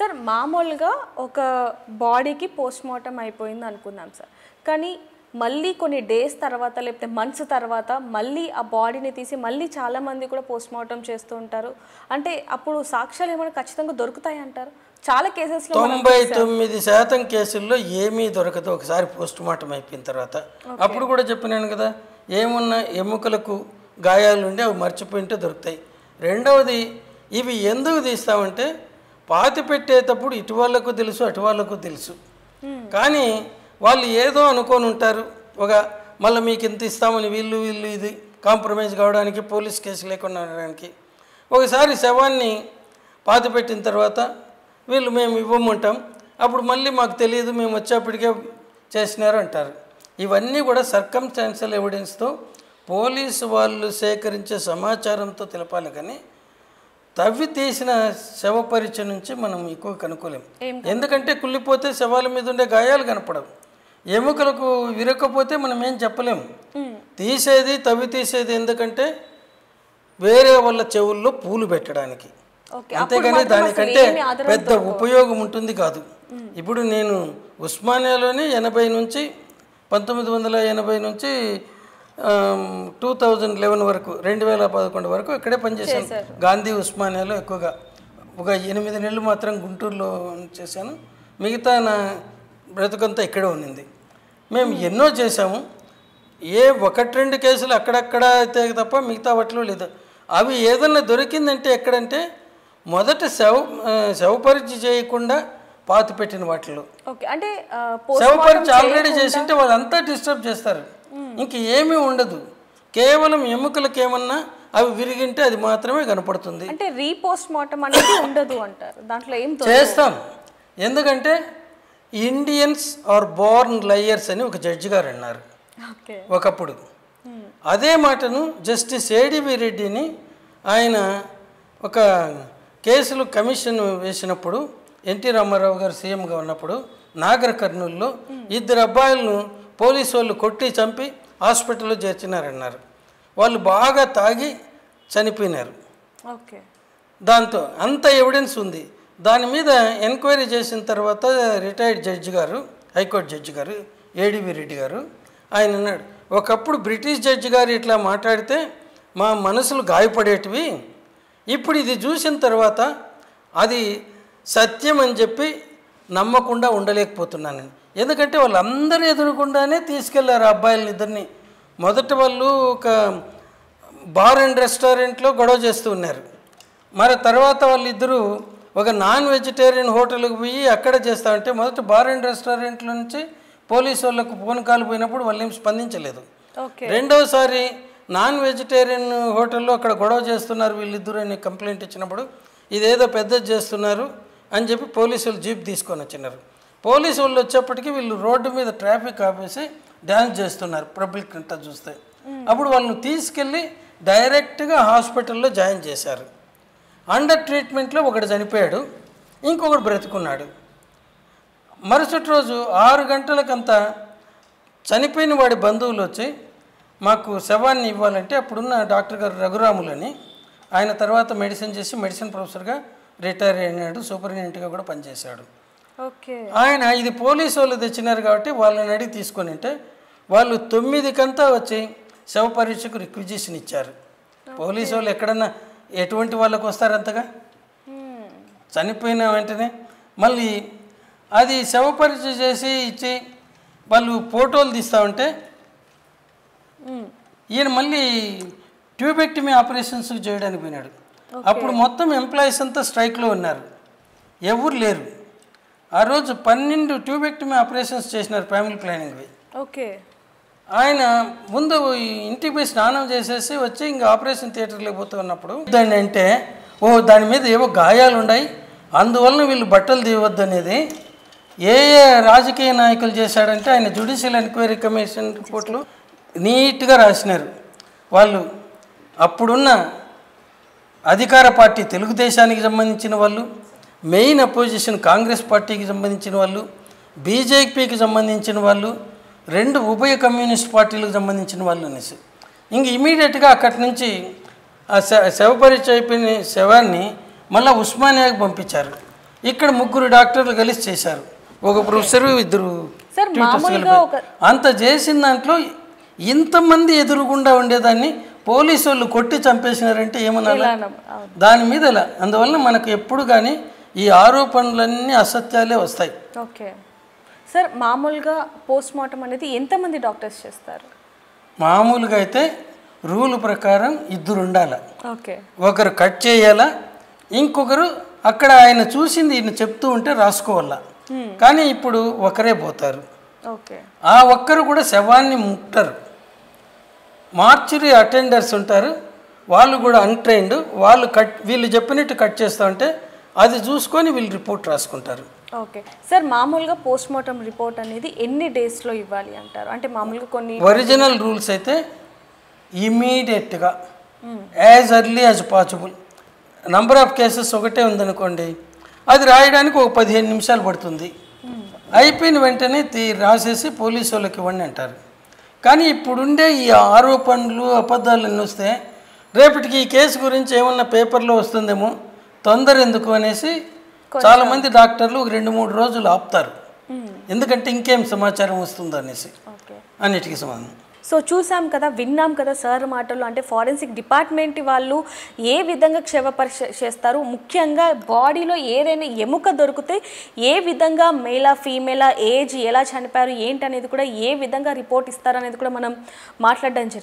Sir మామూలుగా ఒక బాడీకి పోస్ట్మార్టం అయిపోయింది అనుకుందాం సార్. కానీ మళ్ళీ కొన్ని డేస్ తర్వాత లేకపోతే మంత్స్ తర్వాత మళ్ళీ ఆ బాడీని తీసి మళ్ళీ చాలామంది కూడా పోస్ట్మార్టం చేస్తూ ఉంటారు. అంటే అప్పుడు సాక్ష్యాలు ఏమైనా ఖచ్చితంగా దొరుకుతాయి అంటారు? చాలా కేసెస్లో 99% కేసుల్లో ఏమీ దొరకదు ఒకసారి పోస్ట్మార్టం అయిపోయిన తర్వాత. అప్పుడు కూడా చెప్పినాను కదా, ఏమున్నా ఎముకలకు గాయాలు ఉండి అవి మర్చిపోయింటే దొరుకుతాయి. రెండవది, ఇవి ఎందుకు తీస్తామంటే పాతి పెట్టేటప్పుడు ఇటు వాళ్ళకు తెలుసు అటు వాళ్ళకు తెలుసు, కానీ వాళ్ళు ఏదో అనుకొని ఉంటారు. మళ్ళీ మీకు ఇంత ఇస్తామని వీళ్ళు ఇది కాంప్రమైజ్ కావడానికి, పోలీస్ కేసు లేకుండా ఉండడానికి. ఒకసారి శవాన్ని పాతి పెట్టిన తర్వాత వీళ్ళు మేము ఇవ్వమంటాం, అప్పుడు మళ్ళీ మాకు తెలియదు మేము వచ్చేప్పటికే చేసినారు అంటారు. ఇవన్నీ కూడా సర్కమ్స్టాన్షియల్ ఎవిడెన్స్తో పోలీసు వాళ్ళు సేకరించే సమాచారంతో తెలపాలి, కానీ తవ్వి తీసిన శవ పరీక్ష నుంచి మనం ఎక్కువ కనుక్కోలేం. ఎందుకంటే కుళ్ళిపోతే శవాల మీద ఉండే గాయాలు కనపడవు, ఎముకలకు విరక్కపోతే మనం ఏం చెప్పలేము. తవ్వి తీసేది ఎందుకంటే వేరే వాళ్ళ చెవుల్లో పూలు పెట్టడానికి, అంతేగాని దానికంటే పెద్ద ఉపయోగం ఉంటుంది కాదు. ఇప్పుడు నేను ఉస్మానియాలోని 1980 నుంచి 2011 వరకు 2011 వరకు ఇక్కడే పనిచేశాను. గాంధీ ఉస్మానియాలో ఎక్కువగా ఒక 8 నెలలు మాత్రం గుంటూరులో చేశాను. మిగతా నా బ్రతుకంతా ఇక్కడే ఉన్నింది. మేము ఎన్నో చేసాము. 1-2 కేసులు అక్కడక్కడ అయితే తప్ప మిగతా వాటిలో లేదు. అవి ఏదన్నా దొరికిందంటే ఎక్కడంటే మొదట శవ పరీక్ష చేయకుండా పాతి పెట్టిన వాటిలో. శవ పరీక్ష ఆల్రెడీ చేసింటే వాళ్ళంతా డిస్టర్బ్ చేస్తారు, ఇంక ఏమీ ఉండదు. కేవలం ఎముకలకు ఏమన్నా అవి విరిగింటే అది మాత్రమే కనపడుతుంది. అంటే రీపోస్ట్మార్టం అనేది ఉండదు అంటారు, దాంట్లో ఏం చేస్తాం. ఎందుకంటే ఇండియన్స్ ఆర్ బోర్న్ లయర్స్ అని ఒక జడ్జి గారు అన్నారు ఒకప్పుడు. అదే మాటను జస్టిస్ ఏడివి రెడ్డిని ఆయన ఒక కేసులు కమిషన్ వేసినప్పుడు, ఎన్టీ రామారావు గారు సీఎంగా ఉన్నప్పుడు నాగర్ కర్నూలులో 2 అబ్బాయిలను పోలీసు వాళ్ళు కొట్టి చంపి హాస్పిటల్లో చేర్చినారన్నారు. వాళ్ళు బాగా తాగి చనిపోయినారు. దాంతో అంత ఎవిడెన్స్ ఉంది. దాని మీద ఎంక్వైరీ చేసిన తర్వాత రిటైర్డ్ జడ్జి గారు, హైకోర్టు జడ్జి గారు ఏడివి రెడ్డి గారు, ఆయన అన్నాడు, ఒకప్పుడు బ్రిటిష్ జడ్జి గారు ఇట్లా మాట్లాడితే మా మనసులు గాయపడేటివి, ఇప్పుడు ఇది చూసిన తర్వాత అది సత్యం అని చెప్పి నమ్మకుండా ఉండలేకపోతున్నాను. ఎందుకంటే వాళ్ళందరూ ఎదురుకుండానే తీసుకెళ్లారు ఆ అబ్బాయిలని ఇద్దరిని. మొదట వాళ్ళు ఒక బార్ అండ్ రెస్టారెంట్లో గొడవ చేస్తూ ఉన్నారు. మరి తర్వాత వాళ్ళిద్దరూ ఒక నాన్ వెజిటేరియన్ హోటల్కి పోయి అక్కడ చేస్తామంటే మొదట బార్ అండ్ రెస్టారెంట్లో నుంచి పోలీసు వాళ్ళకు ఫోన్ కాల్ పోయినప్పుడు వాళ్ళు ఏం స్పందించలేదు. రెండవసారి నాన్ వెజిటేరియన్ హోటల్లో అక్కడ గొడవ చేస్తున్నారు వీళ్ళిద్దరు అని కంప్లైంట్ ఇచ్చినప్పుడు ఇదేదో పెద్దది చేస్తున్నారు అని చెప్పి పోలీసులు జీప్ తీసుకొని వచ్చినారు. పోలీసు వాళ్ళు వచ్చేప్పటికీ వీళ్ళు రోడ్డు మీద ట్రాఫిక్ ఆపేసి డ్యాన్స్ చేస్తున్నారు పబ్లిక్ అంతా చూస్తే. అప్పుడు వాళ్ళని తీసుకెళ్ళి డైరెక్ట్గా హాస్పిటల్లో జాయిన్ చేశారు. అండర్ ట్రీట్మెంట్లో ఒకడు చనిపోయాడు, ఇంకొకడు బ్రతుకున్నాడు. మరుసటి రోజు 6 గంటలకంతా చనిపోయిన వాడి బంధువులు వచ్చి మాకు శవాన్ని ఇవ్వాలంటే అప్పుడున్న డాక్టర్ గారు రఘురాములని, ఆయన తర్వాత మెడిసిన్ చేసి మెడిసిన్ ప్రొఫెసర్గా రిటైర్ అయినాడు, సూపరింటెండెంట్గా కూడా పనిచేశాడు. ఆయన ఇది పోలీసు వాళ్ళు తెచ్చినారు కాబట్టి వాళ్ళని అడిగి తీసుకొని ఉంటే వాళ్ళు 9 వచ్చి శవ పరీక్షకు రిక్విజిషన్ ఇచ్చారు. పోలీసు వాళ్ళు ఎక్కడన్నా ఎటువంటి వాళ్ళకు వస్తారు అంతగా, చనిపోయిన వెంటనే మళ్ళీ అది శవ పరీక్ష చేసి ఇచ్చి వాళ్ళు ఫోటోలు తీస్తామంటే ఈయన మళ్ళీ ట్యూబెక్టమీ ఆపరేషన్స్ చేయడానికి పోయినాడు. అప్పుడు మొత్తం ఎంప్లాయీస్ అంతా స్ట్రైక్లో ఉన్నారు, ఎవరు లేరు. ఆ రోజు 12 ట్యూబెక్టమీ ఆపరేషన్స్ చేసినారు ఫ్యామిలీ ప్లానింగ్వి. ఆయన ముందు ఇంటికి పోయి స్నానం చేసేసి వచ్చి ఇంకా ఆపరేషన్ థియేటర్లోకి పోతూ ఉన్నప్పుడు దాన్ని అంటే దాని మీద ఏవో గాయాలు ఉన్నాయి, అందువలన వీళ్ళు బట్టలు తీయవద్దు అనేది ఏ రాజకీయ నాయకులు చేశాడంటే ఆయన జ్యుడిషియల్ ఎంక్వైరీ కమిషన్ రిపోర్ట్లు నీట్గా రాసినారు. వాళ్ళు అప్పుడున్న అధికార పార్టీ తెలుగుదేశానికి సంబంధించిన వాళ్ళు, మెయిన్ అపోజిషన్ కాంగ్రెస్ పార్టీకి సంబంధించిన వాళ్ళు, బీజేపీకి సంబంధించిన వాళ్ళు, 2 ఉభయ కమ్యూనిస్ట్ పార్టీలకు సంబంధించిన వాళ్ళు అనేసి ఇంక ఇమీడియట్గా అక్కడి నుంచి ఆ శవ పరీక్ష అయిపోయిన శవాన్ని మళ్ళీ ఉస్మానియాకి పంపించారు. ఇక్కడ 3 డాక్టర్లు కలిసి చేశారు, ఒక ప్రొఫెసరు 2 సార్ మామూలుగా ఒక అంత చేసిన దాంట్లో ఇంతమంది ఎదురుగుండా ఉండేదాన్ని పోలీసు వాళ్ళు కొట్టి చంపేసినారంటే ఏమన్నా దాని మీద ఇలా. అందువల్ల మనకు ఎప్పుడు కానీ ఈ ఆరోపణలన్నీ అసత్యాలే వస్తాయి. ఓకే సార్, మామూలుగా పోస్ట్ మార్టం అనేది ఎంతమంది డాక్టర్స్ చేస్తారు? మామూలుగా అయితే రూల్ ప్రకారం 2 ఉండాలి. ఓకే, ఒకరు కట్ చేయాలా, ఇంకొకరు అక్కడ ఆయన చూసింది ఈయన చెప్తూ ఉంటే రాసుకోవాలా. కానీ ఇప్పుడు ఒకరే పోతారు. ఓకే, ఆ ఒక్కరు కూడా శవాన్ని ముట్టరు. మార్చురీ అటెండర్స్ ఉంటారు, వాళ్ళు కూడా అన్ట్రైన్డ్. వాళ్ళు వీళ్ళు చెప్పినట్టు కట్ చేస్తూ ఉంటే అది చూసుకొని వీళ్ళు రిపోర్ట్ రాసుకుంటారు. ఓకే సార్, మామూలుగా పోస్ట్ మార్టం రిపోర్ట్ అనేది ఎన్ని డేస్లో ఇవ్వాలి అంటారు? అంటే మామూలుగా కొన్ని ఒరిజినల్ రూల్స్ అయితే ఇమీడియట్గా, as early as possible. Number of cases ఒకటే ఉందనుకోండి, అది రాయడానికి ఒక 15 నిమిషాలు పడుతుంది. అయిపోయిన వెంటనే రాసేసి పోలీసు వాళ్ళకి ఇవ్వండి అంటారు. కానీ ఇప్పుడుండే ఈ ఆరోపణలు అబద్ధాలు వస్తే రేపటికి ఈ కేసు గురించి ఏమన్నా పేపర్లో వస్తుందేమో, తొందర ఎందుకు అనేసి చాలామంది డాక్టర్లు 2-3 రోజులు ఆపుతారు. ఎందుకంటే ఇంకేం సమాచారం వస్తుందో అనేసి, అన్నిటికీ సమాధానం. సో చూసాం కదా, విన్నాం కదా సార్ మాటలు. అంటే ఫారెన్సిక్ డిపార్ట్మెంట్ వాళ్ళు ఏ విధంగా క్షవ పరీక్ష చేస్తారు, ముఖ్యంగా బాడీలో ఏదైనా ఎముక దొరికితే ఏ విధంగా మేలా ఫీమేలా, ఏజ్ ఎలా చనిపోయారు ఏంటనేది కూడా ఏ విధంగా రిపోర్ట్ ఇస్తారనేది కూడా మనం మాట్లాడడం జరిగింది.